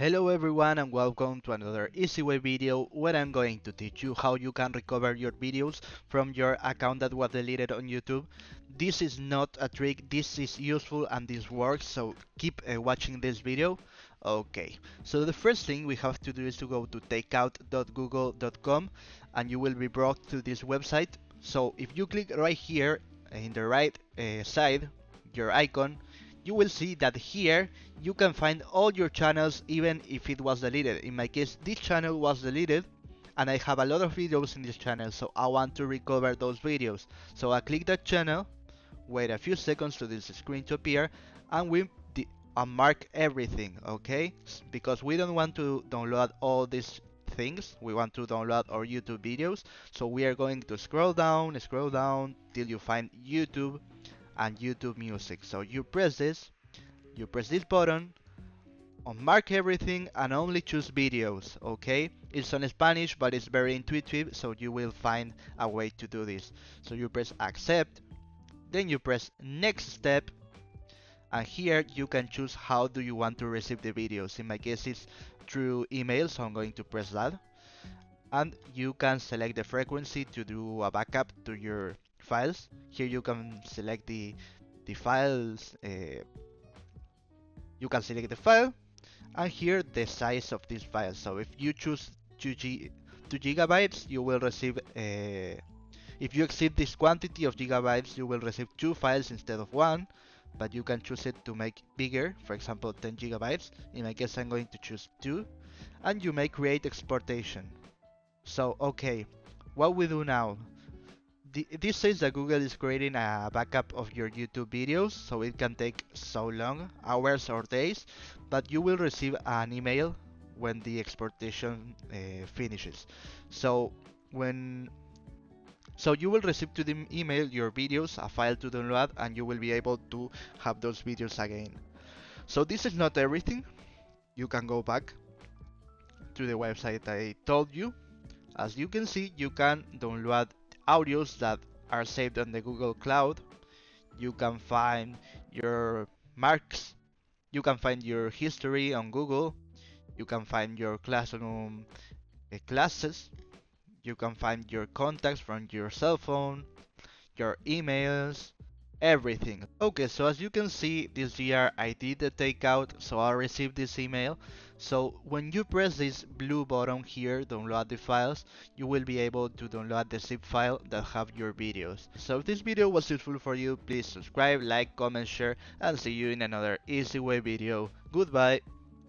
Hello everyone and welcome to another easy way video where I'm going to teach you how you can recover your videos from your account that was deleted on YouTube. This is not a trick, this is useful and this works, so keep watching this video. Okay, so the first thing we have to do is to go to takeout.google.com and you will be brought to this website. So if you click right here in the right side, your icon, you will see that here you can find all your channels even if it was deleted. In my case, this channel was deleted and I have a lot of videos in this channel, so I want to recover those videos. So I click that channel, wait a few seconds for this screen to appear, and we unmark everything, okay? Because we don't want to download all these things, we want to download our YouTube videos. So we are going to scroll down till you find YouTube and YouTube Music. So you press this button, unmark everything and only choose videos, okay? It's on Spanish but it's very intuitive, so you will find a way to do this. So you press accept, then you press next step, and here you can choose how do you want to receive the videos. In my case it's through email, so I'm going to press that. And you can select the frequency to do a backup to your files. Here you can select the files, you can select the file, and here the size of this file. So if you choose 2 gigabytes, you will receive if you exceed this quantity of gigabytes, you will receive 2 files instead of one, but you can choose it to make bigger, for example 10 gigabytes. In my case I'm going to choose 2, and you may create exportation. So okay, what we do now, this says that Google is creating a backup of your YouTube videos, so it can take so long, hours or days, but you will receive an email when the exportation finishes. So when you will receive to the email your videos, a file to download, and you will be able to have those videos again. So this is not everything. You can go back to the website I told you. As you can see, you can download audios that are saved on the Google Cloud. You can find your marks. You can find your history on Google. You can find your classroom classes. You can find your contacts from your cell phone, your emails, everything. Okay, so as you can see, this year I did the takeout, so I received this email. So when you press this blue button here, download the files, you will be able to download the zip file that have your videos. So if this video was useful for you, please subscribe, like, comment, share, and see you in another easy way video. Goodbye.